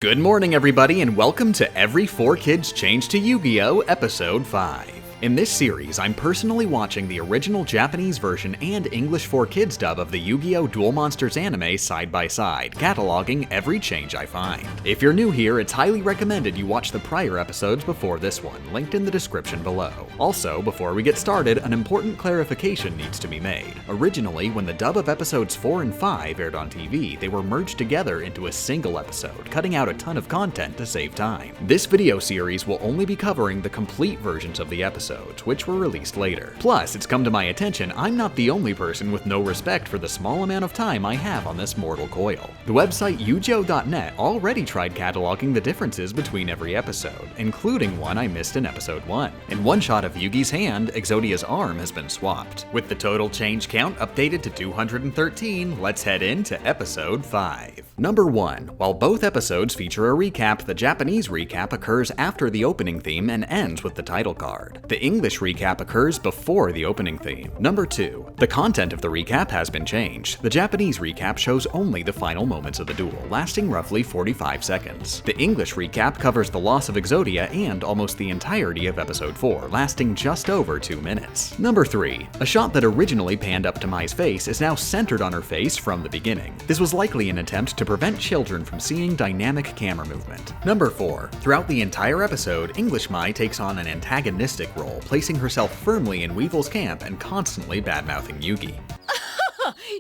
Good morning, everybody, and welcome to Every 4 Kids Change to Yu-Gi-Oh! Episode 5. In this series, I'm personally watching the original Japanese version and English 4 Kids dub of the Yu-Gi-Oh! Duel Monsters anime side by side, cataloging every change I find. If you're new here, it's highly recommended you watch the prior episodes before this one, linked in the description below. Also, before we get started, an important clarification needs to be made. Originally, when the dub of episodes 4 and 5 aired on TV, they were merged together into a single episode, cutting out a ton of content to save time. This video series will only be covering the complete versions of the episodes, which were released later. Plus, it's come to my attention I'm not the only person with no respect for the small amount of time I have on this mortal coil. The website Yujo.net already tried cataloging the differences between every episode, including one I missed in episode 1. In one shot of Yugi's hand, Exodia's arm has been swapped. With the total change count updated to 213, let's head into episode 5. Number 1. While both episodes feature a recap, the Japanese recap occurs after the opening theme and ends with the title card. The English recap occurs before the opening theme. Number 2. The content of the recap has been changed. The Japanese recap shows only the final moments of the duel, lasting roughly 45 seconds. The English recap covers the loss of Exodia and almost the entirety of episode 4, lasting just over 2 minutes. Number 3. A shot that originally panned up to Mai's face is now centered on her face from the beginning. This was likely an attempt to prevent children from seeing dynamic camera movement. Number 4. Throughout the entire episode, English Mai takes on an antagonistic role, placing herself firmly in Weevil's camp and constantly badmouthing Yugi.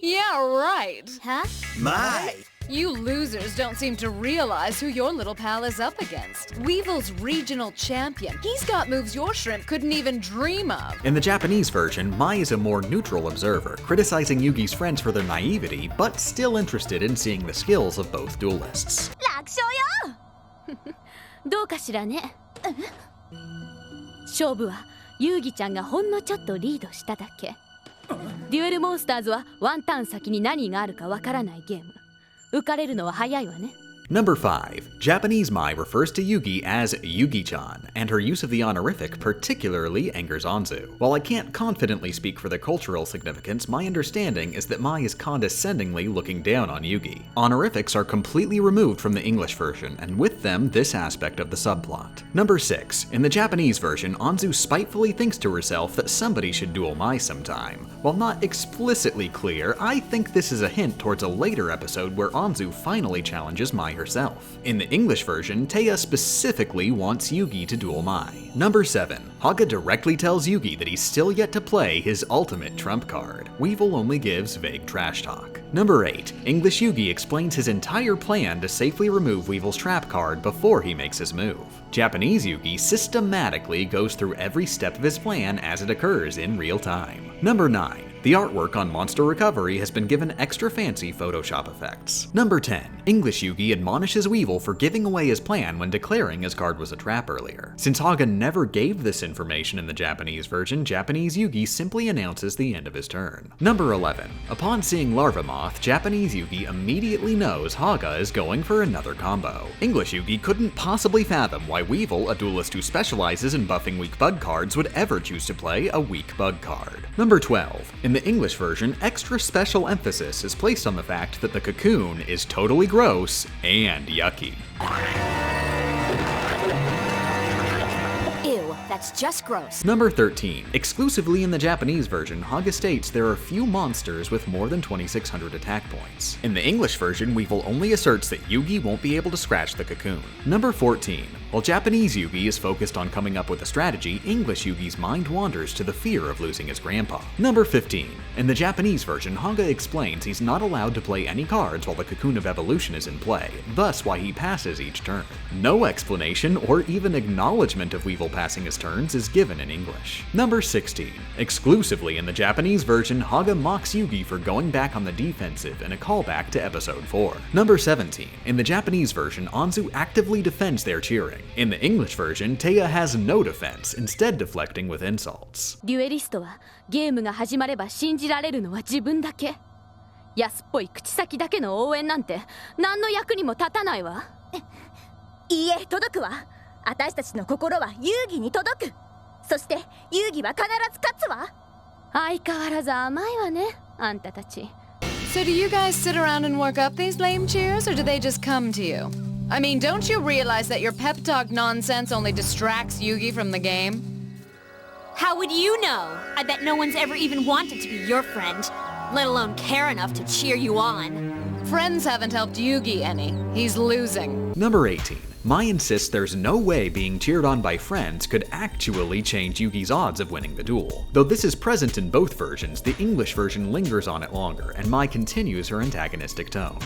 Yeah, right. Huh? Mai! You losers don't seem to realize who your little pal is up against. Weevil's regional champion. He's got moves your shrimp couldn't even dream of. In the Japanese version, Mai is a more neutral observer, criticizing Yugi's friends for their naivety, but still interested in seeing the skills of both duelists. 楽勝よどうかしらね勝負はユーギちゃんがほんのちょっとリードしただけデュエルモンスターズはワンターン先に何があるかわからないゲーム浮かれるのは早いわね Number 5. Japanese Mai refers to Yugi as Yugi-chan, and her use of the honorific particularly angers Anzu. While I can't confidently speak for the cultural significance, my understanding is that Mai is condescendingly looking down on Yugi. Honorifics are completely removed from the English version, and with them, this aspect of the subplot. Number 6. In the Japanese version, Anzu spitefully thinks to herself that somebody should duel Mai sometime. While not explicitly clear, I think this is a hint towards a later episode where Anzu finally challenges Mai herself. In the English version, Taya specifically wants Yugi to duel Mai. Number 7. Haga directly tells Yugi that he's still yet to play his ultimate trump card. Weevil only gives vague trash talk. Number 8. English Yugi explains his entire plan to safely remove Weevil's trap card before he makes his move. Japanese Yugi systematically goes through every step of his plan as it occurs in real time. Number 9. The artwork on Monster Recovery has been given extra fancy Photoshop effects. Number 10. English Yugi admonishes Weevil for giving away his plan when declaring his card was a trap earlier. Since Haga never gave this information in the Japanese version, Japanese Yugi simply announces the end of his turn. Number 11. Upon seeing Larva Moth, Japanese Yugi immediately knows Haga is going for another combo. English Yugi couldn't possibly fathom why Weevil, a duelist who specializes in buffing weak bug cards, would ever choose to play a weak bug card. Number 12. In the English version, extra special emphasis is placed on the fact that the cocoon is totally gross and yucky. Ew, that's just gross Number 13. Exclusively in the Japanese version, Haga states there are few monsters with more than 2,600 attack points. In the English version, Weevil only asserts that Yugi won't be able to scratch the cocoon. Number 14. While Japanese Yugi is focused on coming up with a strategy, English Yugi's mind wanders to the fear of losing his grandpa. Number 15. In the Japanese version, Haga explains he's not allowed to play any cards while the Cocoon of Evolution is in play, thus why he passes each turn. No explanation or even acknowledgement of Weevil passing his turns is given in English. Number 16. Exclusively in the Japanese version, Haga mocks Yugi for going back on the defensive in a callback to episode 4. Number 17. In the Japanese version, Anzu actively defends their cheering. In the English version, Taya has no defense, instead deflecting with insults. デュエリストはゲームが始まれば信じられるのは自分だけ安っぽい口先だけの応援なんて何の役にも立たないわいいえ届くわ私たちの心は遊戯に届くそして遊戯は必ず勝つわ相変わらず甘いわねあんたたち So do you guys sit around and work up these lame cheers, or do they just come to you? I mean, don't you realize that your pep talk nonsense only distracts Yugi from the game? How would you know? I bet no one's ever even wanted to be your friend, let alone care enough to cheer you on. Friends haven't helped Yugi any. He's losing. Number 18. Mai insists there's no way being cheered on by friends could actually change Yugi's odds of winning the duel. Though this is present in both versions, the English version lingers on it longer, and Mai continues her antagonistic tone.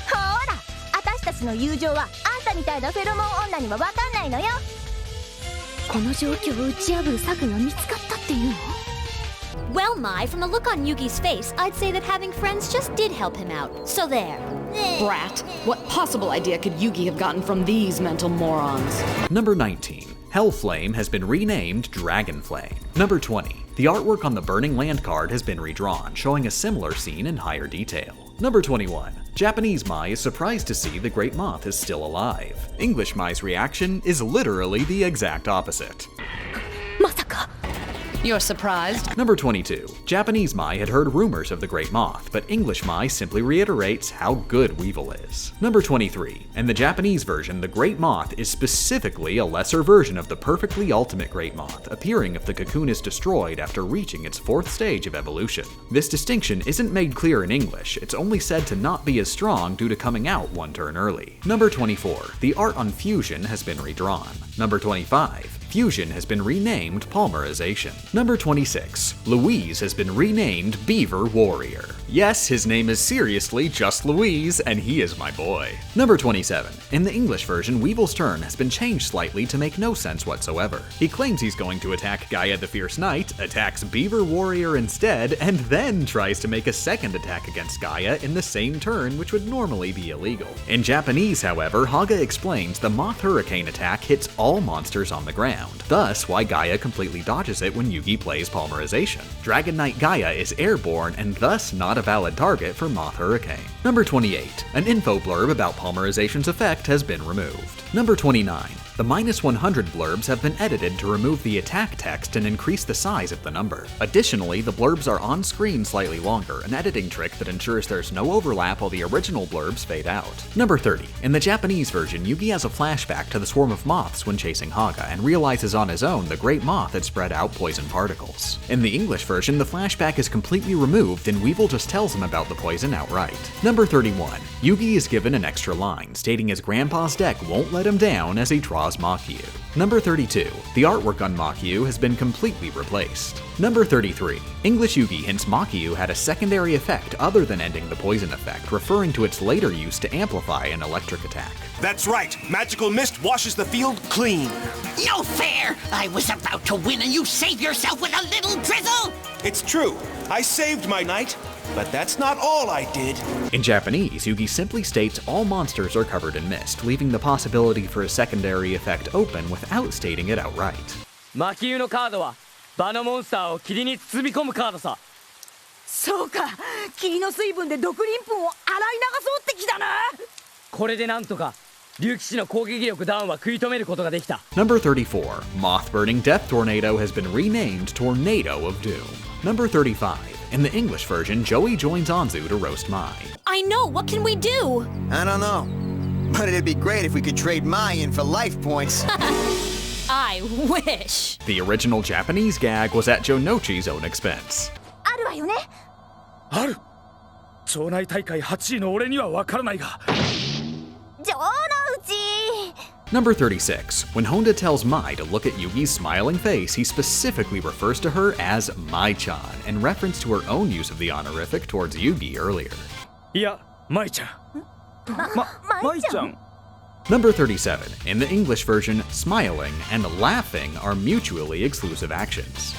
ほら、私たちの友情はあんたみたいなフェロモン女には分かんないのよ。この状況を打ち破る策が見つかったっていうの？ Well, Mai, from the look on Yugi's face, I'd say that having friends just did help him out. So there. Brat, what possible idea could Yugi have gotten from these mental morons? Number 19. Hellflame has been renamed Dragonflame. Number 20. The artwork on the Burning Land card has been redrawn, showing a similar scene in higher detail. Number 21. Japanese Mai is surprised to see the Great Moth is still alive. English Mai's reaction is literally the exact opposite. まさか。 You're surprised? Number 22. Japanese Mai had heard rumors of the Great Moth, but English Mai simply reiterates how good Weevil is. Number 23. In the Japanese version, the Great Moth is specifically a lesser version of the perfectly ultimate Great Moth, appearing if the cocoon is destroyed after reaching its 4th stage of evolution. This distinction isn't made clear in English, it's only said to not be as strong due to coming out one turn early. Number 24. The art on Fusion has been redrawn. Number 25. Fusion has been renamed Polymerization. Number 26. Louise has been renamed Beaver Warrior. Yes, his name is seriously just Louise, and he is my boy. Number 27. In the English version, Weevil's turn has been changed slightly to make no sense whatsoever. He claims he's going to attack Gaia the Fierce Knight, attacks Beaver Warrior instead, and then tries to make a second attack against Gaia in the same turn, which would normally be illegal. In Japanese, however, Haga explains the Moth Hurricane attack hits all monsters on the ground. Thus, why Gaia completely dodges it when Yugi plays Polymerization. Dragon Knight Gaia is airborne and thus not a valid target for Moth Hurricane. Number 28. An info blurb about Polymerization's effect has been removed. Number 29. The -100 blurbs have been edited to remove the attack text and increase the size of the number. Additionally, the blurbs are on screen slightly longer, an editing trick that ensures there's no overlap while the original blurbs fade out. Number 30. In the Japanese version, Yugi has a flashback to the swarm of moths when chasing Haga and realizes on his own the Great Moth had spread out poison particles. In the English version, the flashback is completely removed and Weevil just tells him about the poison outright. Number 31. Yugi is given an extra line, stating his grandpa's deck won't let him down as he draws Makyu. Number 32. The artwork on Makyu has been completely replaced. Number 33. English Yugi hints Makyu had a secondary effect other than ending the poison effect, referring to its later use to amplify an electric attack. That's right. Magical mist washes the field clean. No fair! I was about to win and you save yourself with a little drizzle! It's true. I saved my knight, but that's not all I did. In Japanese, Yugi simply states all monsters are covered in mist, leaving the possibility for a secondary effect open without stating it outright. マキユのカードは場のモンスターを霧に包み込むカードさ。そうか、霧の水分で毒鱗粉を洗い流そうって気だな。これでなんとか竜騎士の攻撃力ダウンは食い止めることができた。Number 34. Moth Burning Death Tornado has been renamed Tornado of Doom. Number 35. In the English version, Joey joins Anzu to roast Mai. I know, what can we do? I don't know. But it'd be great if we could trade Mai in for life points. I wish. The original Japanese gag was at Jonochi's own expense. あるわよね。ある。町内大会8位の俺には分からないが。城之内。Number 36. When Honda tells Mai to look at Yugi's smiling face, he specifically refers to her as Mai-chan, in reference to her own use of the honorific towards Yugi earlier. いや、舞ちゃん。舞ちゃん。Number 37. In the English version, smiling and laughing are mutually exclusive actions.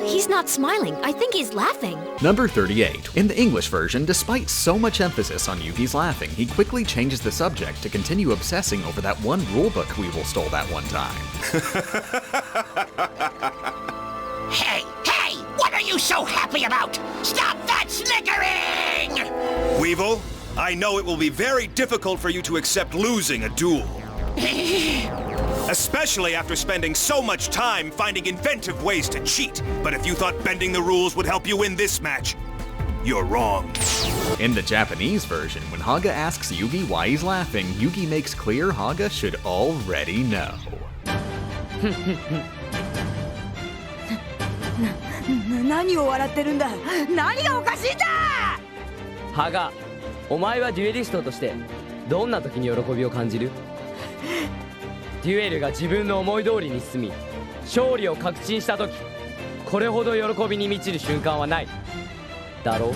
He's not smiling. I think he's laughing. Number 38. In the English version, despite so much emphasis on Yugi's laughing, he quickly changes the subject to continue obsessing over that one rulebook Weevil stole that one time. Hey, what are you so happy about? Stop that snickering! Weevil, I know it will be very difficult for you to accept losing a duel. Especially after spending so much time finding inventive ways to cheat. But if you thought bending the rules would help you win this match, you're wrong. In the Japanese version, when Haga asks Yugi why he's laughing, Yugi makes clear Haga should already know. 何を笑ってるんだ。何がおかしいんだ。ハガ、お前はデュエリストとしてどんな時に喜びを感じる？デュエルが自分の思い通りに進み、勝利を確信した時、これほど喜びに満ちる瞬間はない。だろう？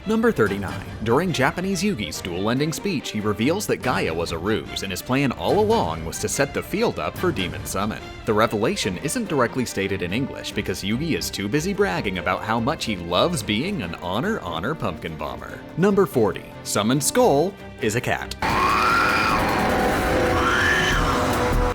Number 39. During Japanese Yugi's duel-ending speech, he reveals that Gaia was a ruse, and his plan all along was to set the field up for Demon Summon. The revelation isn't directly stated in English because Yugi is too busy bragging about how much he loves being an Honor Pumpkin Bomber. Number 40. Summoned Skull is a cat.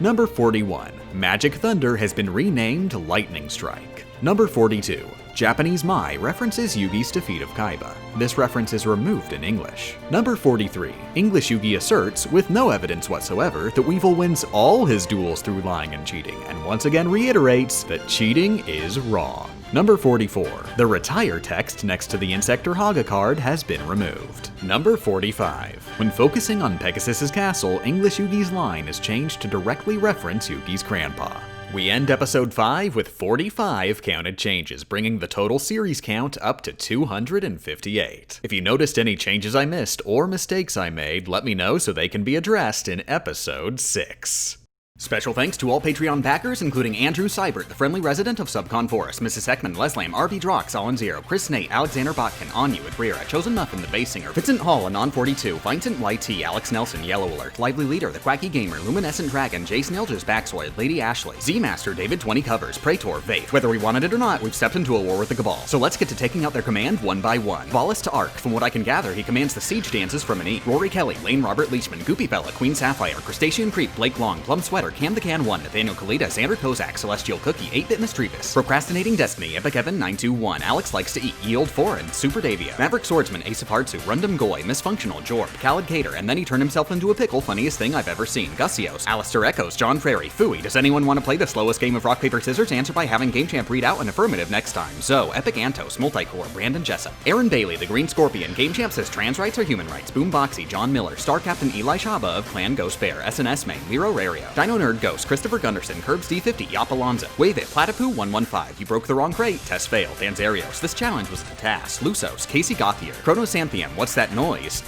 Number 41. Magic Thunder has been renamed Lightning Strike. Number 42. Japanese Mai references Yugi's defeat of Kaiba. This reference is removed in English. Number 43. English Yugi asserts, with no evidence whatsoever, that Weevil wins all his duels through lying and cheating, and once again reiterates that cheating is wrong. Number 44. The retire text next to the Insector Haga card has been removed. Number 45. When focusing on Pegasus's castle, English Yugi's line is changed to directly reference Yugi's grandpa. We end episode 5 with 45 counted changes, bringing the total series count up to 258. If you noticed any changes I missed or mistakes I made, let me know so they can be addressed in episode 6. Special thanks to all Patreon backers, including Andrew Seibert, the friendly resident of Subcon Forest, Mrs. Heckman, Leslam, RB Drox, Alan Zero, Chris Nate, Alexander Botkin, Anyu, Adrera, Chosen Muffin, the Bass Singer, Vincent Hall, Anon42, Vincent YT, Alex Nelson, Yellow Alert, Lively Leader, The Quacky Gamer, Luminescent Dragon, Jason Ilges, Backsoid, Lady Ashley, Z-Master, David 20 Covers, Praetor, Vaith. Whether we wanted it or not, we've stepped into a war with the Cabal. So let's get to taking out their command one by one. Valis to Ark. From what I can gather, he commands the siege dances from an E. Rory Kelly, Lane Robert Leachman, Goopy Bella, Queen Sapphire, Crustacean Creep, Blake Long, Plum Sweater, Cam the Can 1, Nathaniel Kalita, Xander Kozak, Celestial Cookie, 8-Bit Mischievous, Procrastinating Destiny, Epic Evan 921, Alex Likes to Eat, Yield Foreign, Super Davia, Maverick Swordsman, Ace of Heartsu, Rundum Goy, Misfunctional, Jorb, Khaled Cater, and then he turned himself into a pickle, funniest thing I've ever seen, Gussios, Alistair Echoes, John Prairie, Fooey, does anyone want to play the slowest game of rock, paper, scissors? Answer by having Game Champ read out an affirmative next time. Zoe, Epic Antos, Multicore, Brandon Jessup, Aaron Bailey, the Green Scorpion, Game Champ says trans rights are human rights, Boomboxy, John Miller, Star Captain Eli Shaba of Clan Ghost Bear, SNS Main, Lero Rario, Dino Nerd Ghost, Christopher Gunderson, Curbs D50, Yop Alonzo, Wave It, Platypoo 115, you broke the wrong crate, test failed, Danzarios, this challenge was a task, Lusos, Casey Gothier, Chronosampium, what's that noise?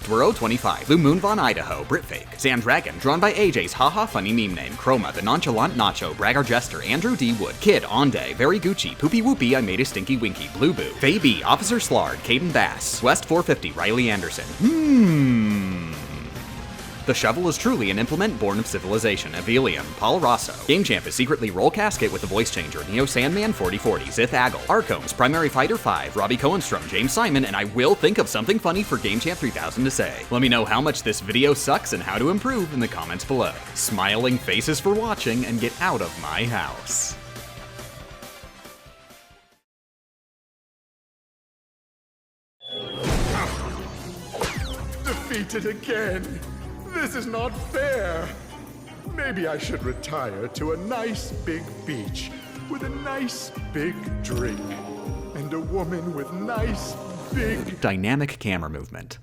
Dwero 25, Blue Moon Von Idaho, Britfake, Zandragon, drawn by AJ's haha funny meme name, Chroma, the Nonchalant Nacho, Bragger Jester, Andrew D. Wood, Kid, Onday, Very Gucci, Poopy Whoopy, I Made a Stinky Winky, Blue Boo, Faye B, Officer Slard, Caden Bass, West 450, Riley Anderson. The shovel is truly an implement born of civilization. Evelium, Paul Rosso. Game Champ is secretly Roll Casket with a voice changer. Neo Sandman 4040, Zith Aggle. Arcones, Primary Fighter 5, Robbie Cohenstrom, James Simon, and I will think of something funny for Game Champ 3000 to say. Let me know how much this video sucks and how to improve in the comments below. Smiling faces for watching, and get out of my house. Defeated again. This is not fair. Maybe I should retire to a nice big beach with a nice big drink and a woman with nice big dynamic camera movement.